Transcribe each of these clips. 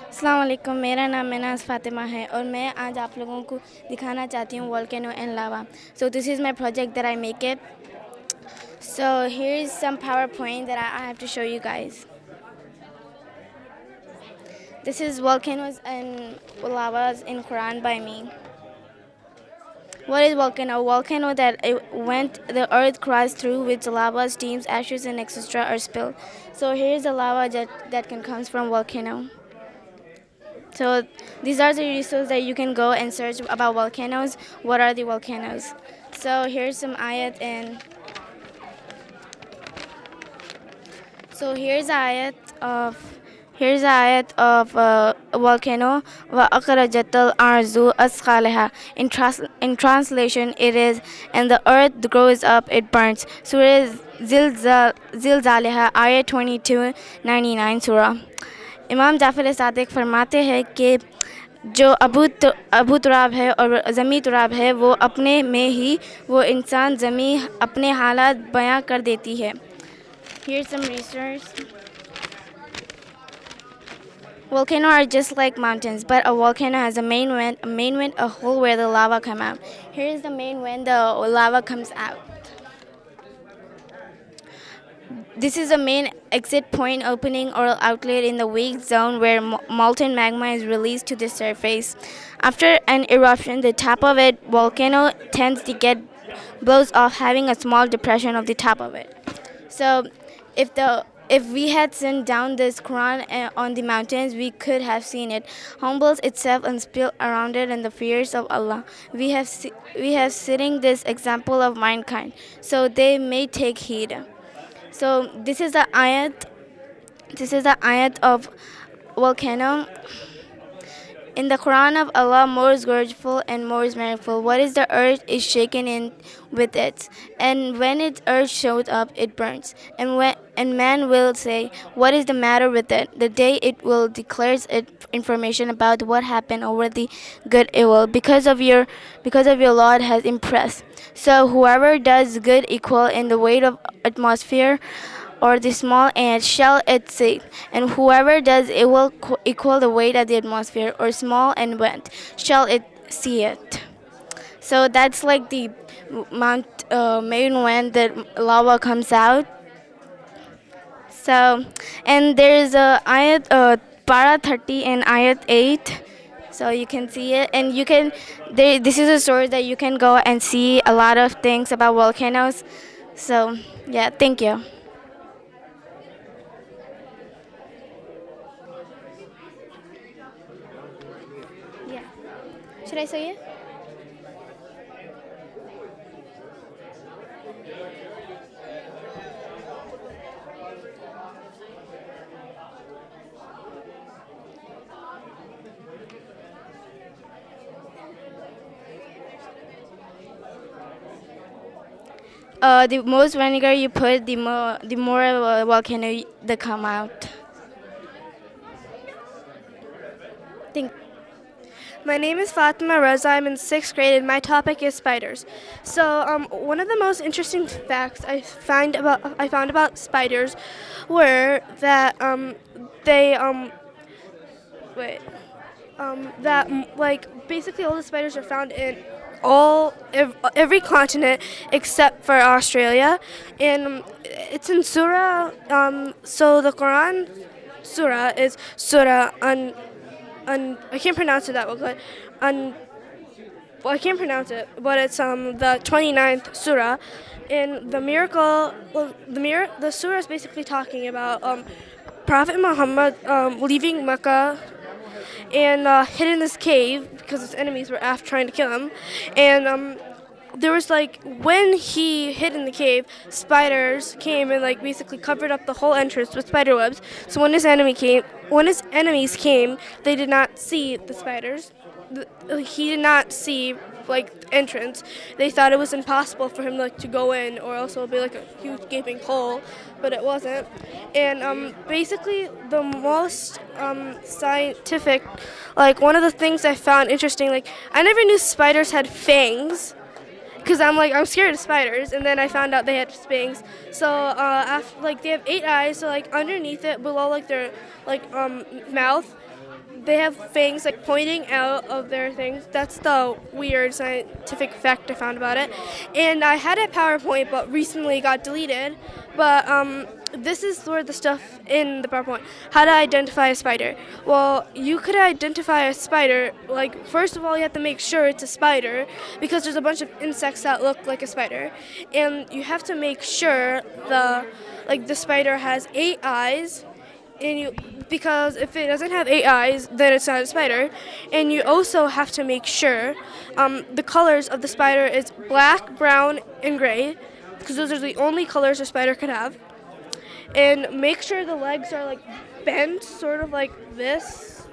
अस्सलाम वालेकुम मेरा नाम मेनाज फातिमा है और मैं आज आप लोगों को दिखाना चाहती हूँ volcano and lava. So this is my project that I make it. So here's some PowerPoint that I have to show you guys. This is volcanoes and lavas in Quran by me. What is volcano? Volcano that the earth cries through with lava, steams, ashes, and etc. are spilled. So here's the lava that can comes from volcano. So these are the resources that you can go and search about volcanoes. What are the volcanoes? So here's some ayat and so here's the ayat of volcano wa akhrajatal arzu asqalaha. In translation, it is and the earth grows up, it burns. Surah Zilzalaha, ayat 2299 surah. इमाम जाफ़र सादिक फरमाते हैं कि जो अबू तुराब है और ज़मी तुराब है वो अपने में ही वो इंसान ज़मी अपने हालात बयां कर देती है. Here's some research. Volcanoes are just like mountains, but a volcano has a main vent, a hole where the lava come out. Here's the main vent, the lava comes out. This is the main exit point, opening or outlet in the weak zone where molten magma is released to the surface. After an eruption, the top of it volcano tends to get blows off, having a small depression of the top of it. So, if we had sent down this Quran on the mountains, we could have seen it humbles itself and spill around it in the fears of Allah. We have sitting this example of mankind, so they may take heed. So this is the ayat. This is the ayat of volcano. In the Quran of Allah, more is grateful and more is merciful. What is the earth is shaken in with it, and when its earth shows up, it burns. And man will say, "What is the matter with it?" The day it will declares it information about what happened over the good evil because of your Lord has impressed. So whoever does good equal in the weight of atmosphere or the small ant shall it see, and whoever does it will equal the weight of the atmosphere or small and went shall it see it. So that's like the main when the lava comes out. So and there's a ayat para 30 and ayat 8. So you can see it, and this is a source that you can go and see a lot of things about volcanoes. So yeah, thank you. Yeah. Should I say it? The most vinegar you put, the more volcano that come out. Think. My name is Fatima Reza. I'm in 6th grade, and my topic is spiders. So, one of the most interesting facts I found about spiders were that basically all the spiders are found in every continent except for Australia, and it's in Surah. So the Quran Surah is Surah I can't pronounce it that well, but I can't pronounce it, but it's the 29th surah. And the surah is basically talking about Prophet Muhammad leaving Mecca and hid in this cave because his enemies were after trying to kill him. And there was when he hid in the cave, spiders came and basically covered up the whole entrance with spider webs. So when his enemies came, they did not see the spiders. He did not see entrance. They thought it was impossible for him to go in, or else it would be a huge gaping hole, but it wasn't. And basically the most scientific, one of the things I found interesting, I never knew spiders had fangs, because I'm scared of spiders, and then I found out they had stings. So after, like, they have 8 eyes, so like underneath it, below like their mouth, they have fangs like pointing out of their things. That's the weird scientific fact I found about it. And I had a PowerPoint, but recently got deleted. But this is sort of the stuff in the PowerPoint. How to identify a spider. Well, you could identify a spider, like, first of all, you have to make sure it's a spider, because there's a bunch of insects that look like a spider. And you have to make sure the spider has 8 eyes, because if it doesn't have 8 eyes, then it's not a spider. And you also have to make sure the colors of the spider is black, brown, and gray, because those are the only colors a spider could have. And make sure the legs are like bent, sort of like this.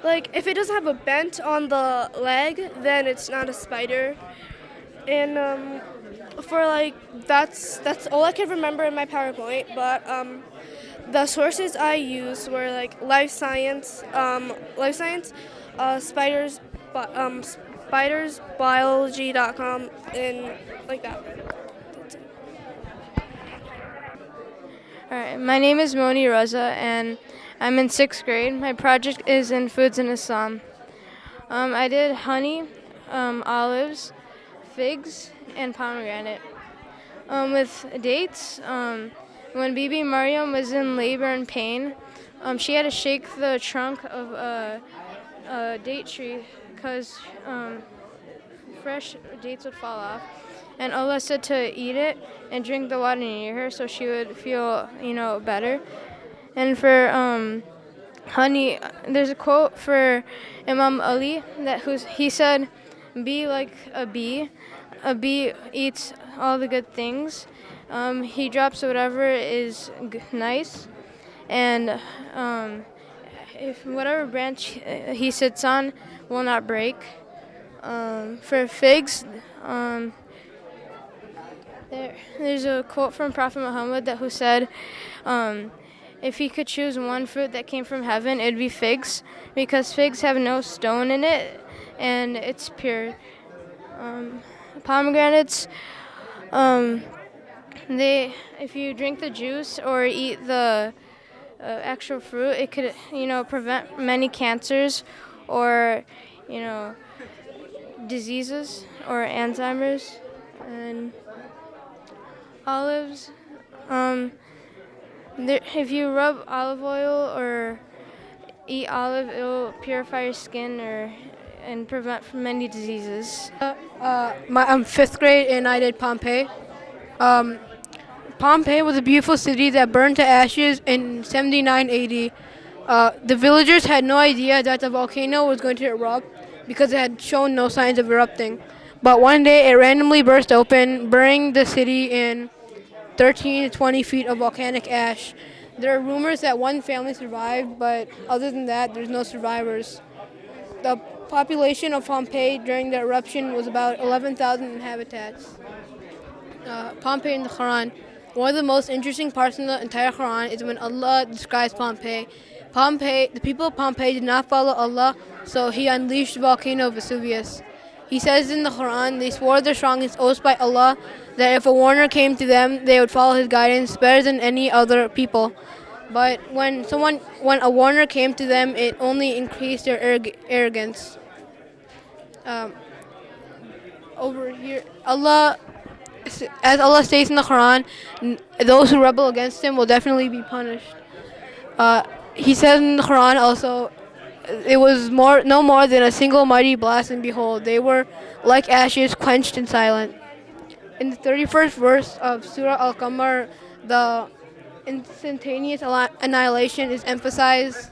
Like, if it doesn't have a bent on the leg, then it's not a spider. And for like that's all I can remember in my PowerPoint. But the sources I used were like spiders, spidersbiology.com, and like that. That's it. All right, my name is Moni Raza, and I'm in 6th grade. My project is in foods in Islam. I did honey, olives, figs, and pomegranate. With dates, when Bibi Maryam was in labor and pain, she had to shake the trunk of a date tree because fresh dates would fall off. And Allah said to eat it and drink the water near her so she would feel, better. And for honey, there's a quote for Imam Ali he said, "Be like a bee. A bee eats all the good things. He drops whatever is nice, and if whatever branch he sits on will not break." For figs, there's a quote from Prophet Muhammad who said, if he could choose one fruit that came from heaven, it'd be figs, because figs have no stone in it, and it's pure. Pomegranates, if you drink the juice or eat the actual fruit, it could, prevent many cancers or, diseases or Alzheimer's. And olives, if you rub olive oil or eat olive, it'll purify your skin and prevent from many diseases. I'm 5th grade and I did Pompeii. Pompeii was a beautiful city that burned to ashes in 79 AD. The villagers had no idea that the volcano was going to erupt because it had shown no signs of erupting. But one day it randomly burst open, burning the city in 13 to 20 feet of volcanic ash. There are rumors that one family survived, but other than that, there's no survivors. The population of Pompeii during the eruption was about 11,000 inhabitants. Pompeii in the Quran. One of the most interesting parts in the entire Quran is when Allah describes Pompeii. The people of Pompeii did not follow Allah, so He unleashed the volcano Vesuvius. He says in the Quran, they swore their strongest oaths by Allah that if a warner came to them, they would follow his guidance better than any other people. But when a warner came to them, it only increased their arrogance. Over here, as Allah states in the Quran, those who rebel against Him will definitely be punished. He says in the Quran also, it was no more than a single mighty blast, and behold, they were like ashes, quenched and silent. In the 31st verse of Surah Al-Qamar, the instantaneous annihilation is emphasized,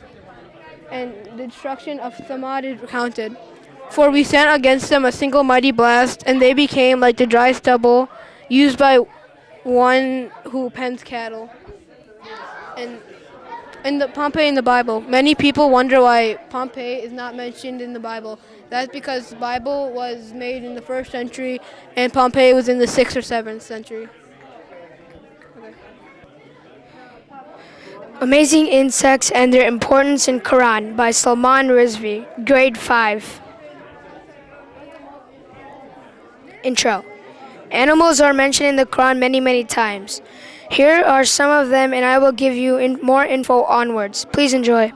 and the destruction of Thamad is recounted. For we sent against them a single mighty blast, and they became like the dry stubble used by one who pens cattle. And in the Pompeii in the Bible, many people wonder why Pompeii is not mentioned in the Bible. That's because the Bible was made in the 1st century, and Pompeii was in the 6th or 7th century. Okay. Amazing Insects and Their Importance in Quran by Salman Rizvi, Grade 5. Intro. Animals are mentioned in the Quran many, many times. Here are some of them, and I will give you more info onwards. Please enjoy.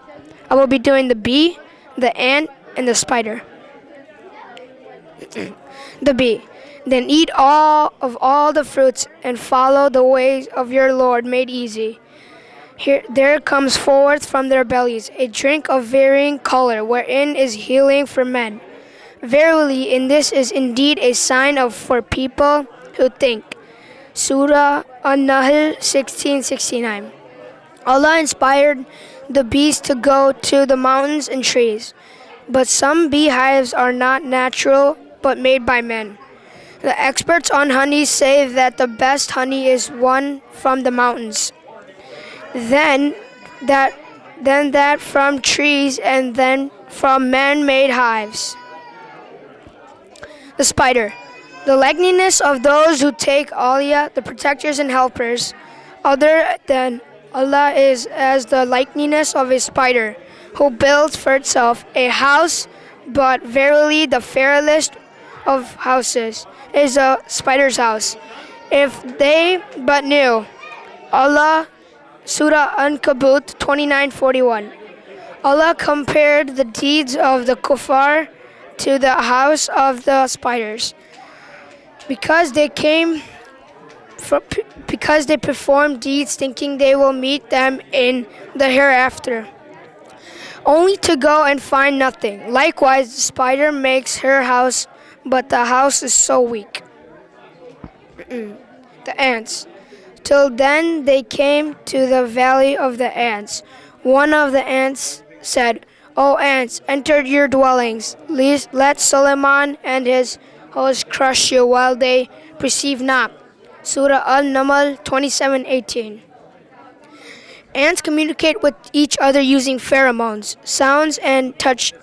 I will be doing the bee, the ant, and the spider. The bee. Then eat all the fruits and follow the ways of your Lord made easy. Here there comes forth from their bellies a drink of varying color, wherein is healing for men. Verily, in this is indeed a sign for people who think. Surah An-Nahl 1669. Allah inspired the bees to go to the mountains and trees, but some beehives are not natural but made by men. The experts on honey say that the best honey is one from the mountains, then that from trees, and then from man-made hives. The spider. The likeness of those who take Aliyah, the protectors and helpers, other than Allah, is as the likeness of a spider, who builds for itself a house, but verily the fairest of houses is a spider's house. If they but knew. Allah, Surah An-Kabut 29:41. Allah compared the deeds of the kuffar to the house of the spiders, because they perform deeds thinking they will meet them in the hereafter, only to go and find nothing. Likewise, the spider makes her house, but the house is so weak. The ants. Till then they came to the valley of the ants. One of the ants said, O ants, enter your dwellings. Let Suleiman and his host crush you while they perceive not. Surah Al-Naml 27:18. Ants communicate with each other using pheromones, sounds, and touch.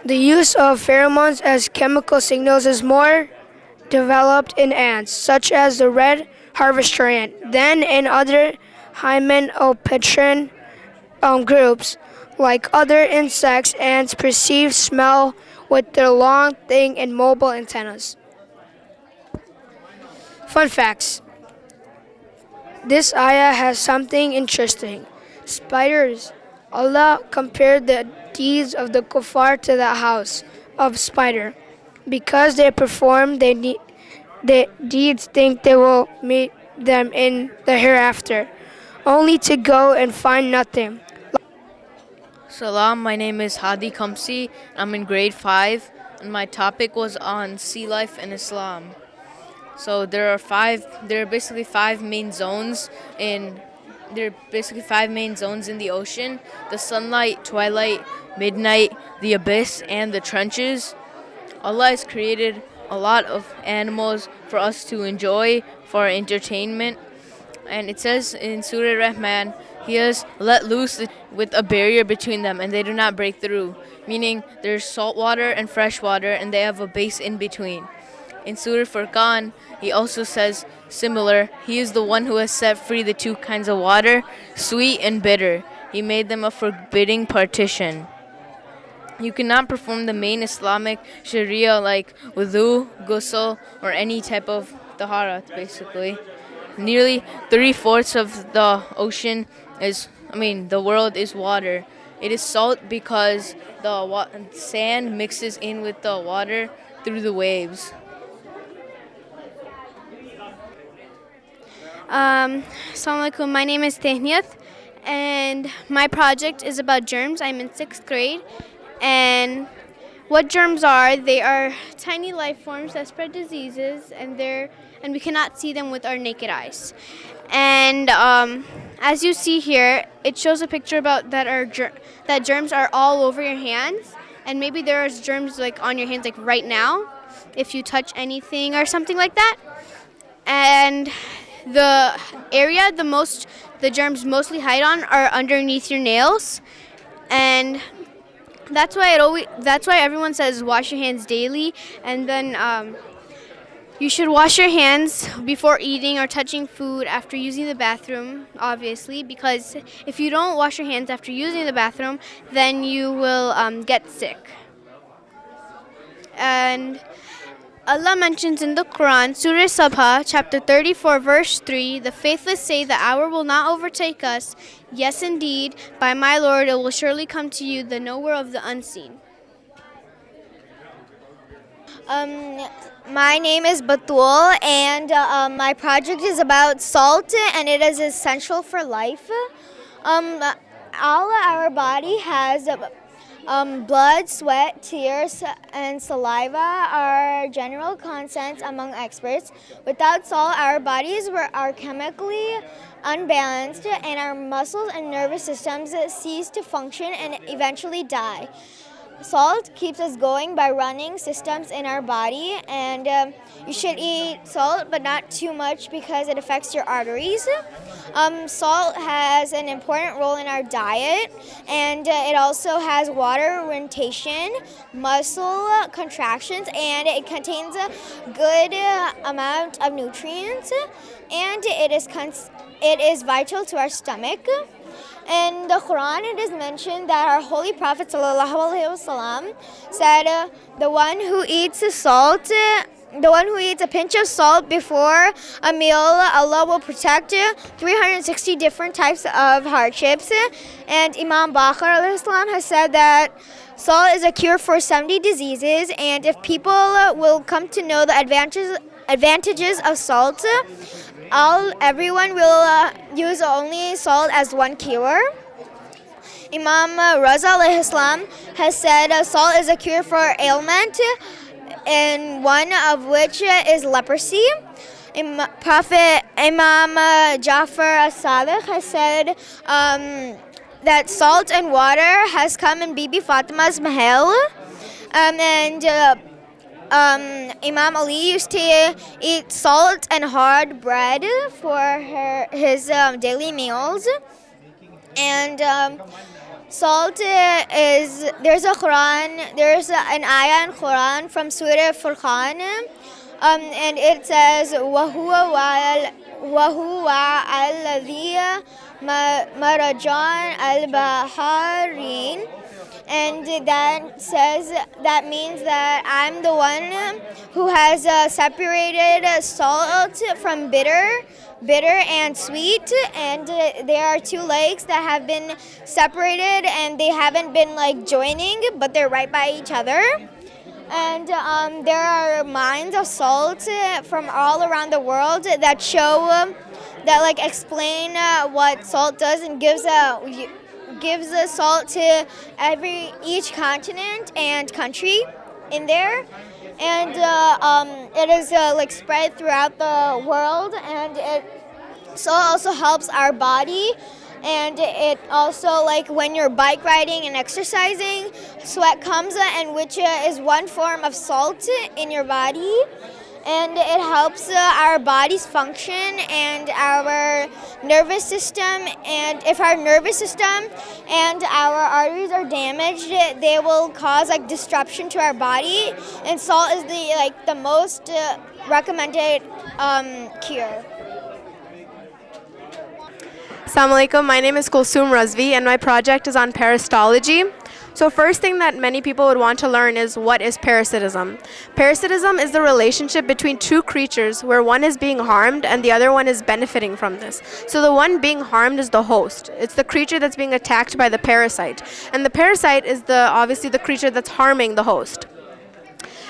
The use of pheromones as chemical signals is more developed in ants, such as the red harvester ant, than in other hymenopteran groups. Like other insects, ants perceive smell with their long, thin, and mobile antennas. Fun facts. This ayah has something interesting. Spiders. Allah compared the deeds of the kuffar to the house of spider. Because they perform the deeds think they will meet them in the hereafter, only to go and find nothing. Salam, my name is Hadi Kamsi. I'm in grade 5, and my topic was on sea life in Islam. So there are basically five main zones in the ocean: the sunlight, twilight, midnight, the abyss, and the trenches. Allah has created a lot of animals for us to enjoy for our entertainment. And it says in Surah Rahman, He has let loose with a barrier between them, and they do not break through. Meaning there's salt water and fresh water, and they have a base in between. In Surah Furqan, He also says similar. He is the one who has set free the two kinds of water, sweet and bitter. He made them a forbidding partition. You cannot perform the main Islamic Sharia like wudu, ghusl, or any type of taharat, basically. Nearly 3/4 of the ocean the world is water. It is salt because the sand mixes in with the water through the waves. Assalamu alaikum. My name is Tehniyat, and my project is about germs. I'm in 6th grade, and what germs are, they are tiny life forms that spread diseases, and we cannot see them with our naked eyes. And as you see here, it shows a picture about that germs are all over your hands, and maybe there are germs like on your hands like right now, if you touch anything or something like that. And the area the germs mostly hide on are underneath your nails, and that's why everyone says wash your hands daily, and then you should wash your hands before eating or touching food, after using the bathroom, obviously, because if you don't wash your hands after using the bathroom, then you will get sick. And Allah mentions in the Quran, Surah Sabha, chapter 34, verse 3, the faithless say the hour will not overtake us. Yes, indeed, by my Lord it will surely come to you, the knower of the unseen. My name is Batul, and my project is about salt, and it is essential for life. All our body has blood, sweat, tears, and saliva are general consents among experts. Without salt, our bodies are chemically unbalanced, and our muscles and nervous systems cease to function and eventually die. Salt keeps us going by running systems in our body, and you should eat salt, but not too much because it affects your arteries. Salt has an important role in our diet, and it also has water retention, muscle contractions, and it contains a good amount of nutrients, and it is vital to our stomach. In the Quran, it is mentioned that our Holy Prophet ﷺ said, the one who eats a pinch of salt before a meal, Allah will protect 360 different types of hardships. And Imam Bakr ﷺ has said that salt is a cure for 70 diseases, and if people will come to know the advantages of salt, everyone will use only salt as one cure. Imam Raza alayhi salam has said salt is a cure for ailment, and one of which is leprosy. Prophet Imam Jafar as-Sadiq has said that salt and water has come in Bibi Fatima's mahal, and Imam Ali used to eat salt and hard bread for his daily meals. And salt there's an ayah in Quran from Surah Furqan, and it says, وَهُوَ الَّذِي مَرَجَانَ الْبَحَارِينَ. And that means that I'm the one who has separated salt from bitter and sweet, and there are two lakes that have been separated, and they haven't been like joining, but they're right by each other. And there are mines of salt from all around the world that show that explain what salt does, and gives the salt to each continent and country in there, and it is spread throughout the world, and salt also helps our body, and it also when you're bike riding and exercising, sweat comes, and which is one form of salt in your body. And it helps our bodies function and our nervous system. And if our nervous system and our arteries are damaged, they will cause disruption to our body. And salt is the most recommended cure. Assalamu alaikum. My name is Kulsum Razvi, and my project is on parasitology. So first thing that many people would want to learn is, what is parasitism? Parasitism is the relationship between two creatures where one is being harmed and the other one is benefiting from this. So the one being harmed is the host. It's the creature that's being attacked by the parasite. And the parasite is obviously the creature that's harming the host.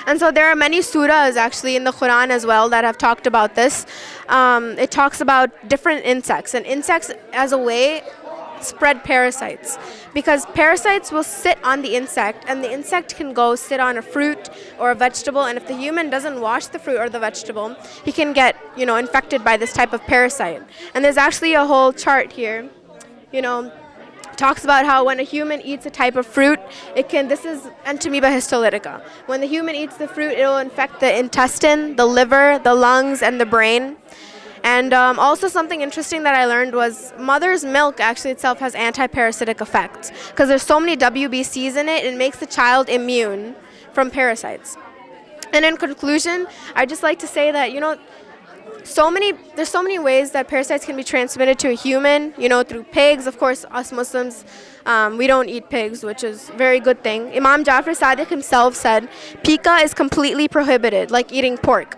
And so there are many surahs actually in the Quran as well that have talked about this. It talks about different insects, and insects as a way spread parasites, because parasites will sit on the insect, and the insect can go sit on a fruit or a vegetable, and if the human doesn't wash the fruit or the vegetable, he can get infected by this type of parasite. And there's actually a whole chart here, talks about how when a human eats a type of fruit, this is Entamoeba histolytica. When the human eats the fruit, it will infect the intestine, the liver, the lungs, and the brain. And also something interesting that I learned was mother's milk actually itself has anti-parasitic effects, because there's so many WBCs in it, it makes the child immune from parasites. And in conclusion, I'd just like to say that, there's so many ways that parasites can be transmitted to a human, through pigs. Of course, us Muslims, we don't eat pigs, which is a very good thing. Imam Jafar Sadiq himself said, "Pika is completely prohibited, like eating pork.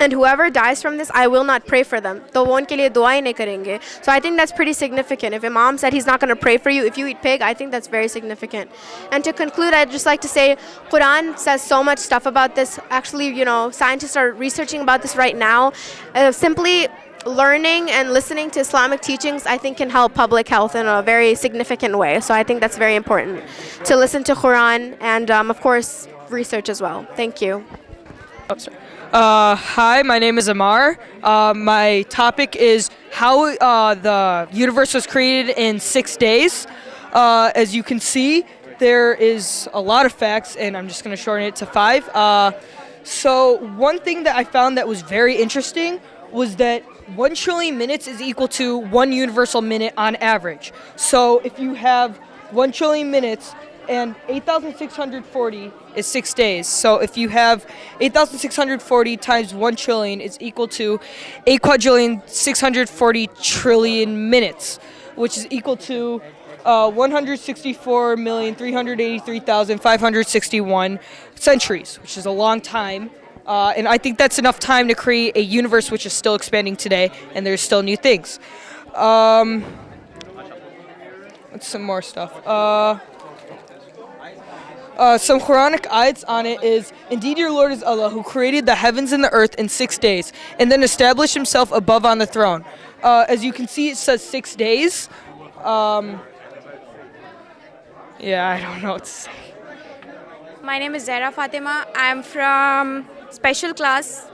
And whoever dies from this, I will not pray for them. तो वो उनके लिए दुआएं नहीं करेंगे." So I think that's pretty significant. If Imam said he's not going to pray for you if you eat pig, I think that's very significant. And to conclude, I'd just like to say, Quran says so much stuff about this. Actually, scientists are researching about this right now. Simply learning and listening to Islamic teachings, I think, can help public health in a very significant way. So I think that's very important to listen to Quran and, of course, research as well. Thank you. Oh, sorry. Hi, my name is Amar. My topic is how the universe was created in 6 days. As you can see, there is a lot of facts, and I'm just going to shorten it to 5. So one thing that I found that was very interesting was that 1 trillion minutes is equal to 1 universal minute on average. So if you have 1 trillion minutes, and 8,640 is 6 days. So if you have 8,640 times 1 trillion is equal to 8,640 trillion minutes, which is equal to 164,383,561 centuries, which is a long time. And I think that's enough time to create a universe which is still expanding today, and there's still new things. What's some more stuff? Some Quranic ayats on it is, "Indeed your Lord is Allah, who created the heavens and the earth in 6 days, and then established himself above on the throne." As you can see, it says 6 days. Yeah, I don't know what to say. My name is Fatima. I am from special class.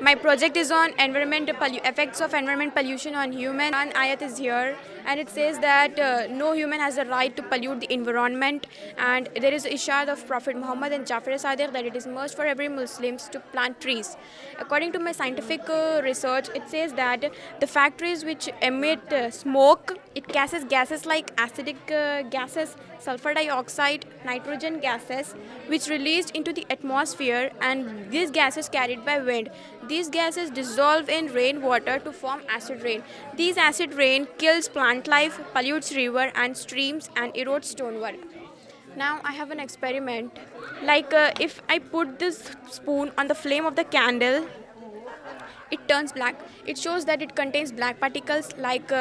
My project is on effects of environment pollution on human. One ayat is here, and it says that no human has a right to pollute the environment. And there is ishad of Prophet Muhammad and Jafar Sadiq that it is must for every Muslims to plant trees. According to my scientific research, it says that the factories which emit smoke, it gases like acidic gases, sulfur dioxide, nitrogen gases, which released into the atmosphere, and these gases carried by wind. These gases dissolve in rainwater to form acid rain. These acid rain kills plant life, pollutes river and streams, and erodes stonework. Now I have an experiment. Like if I put this spoon on the flame of the candle, it turns black. It shows that it contains black particles. Like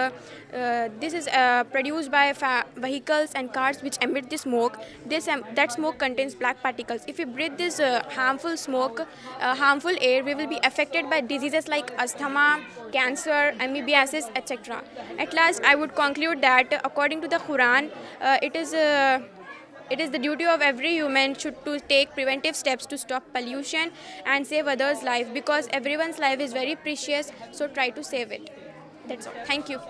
this is produced by vehicles and cars which emit the smoke. That smoke contains black particles. If we breathe this harmful smoke, harmful air, we will be affected by diseases like asthma, cancer, amoebiasis, etc. At last, I would conclude that according to the Quran, it is the duty of every human to take preventive steps to stop pollution and save others' life, because everyone's life is very precious, so try to save it. That's all. Thank you.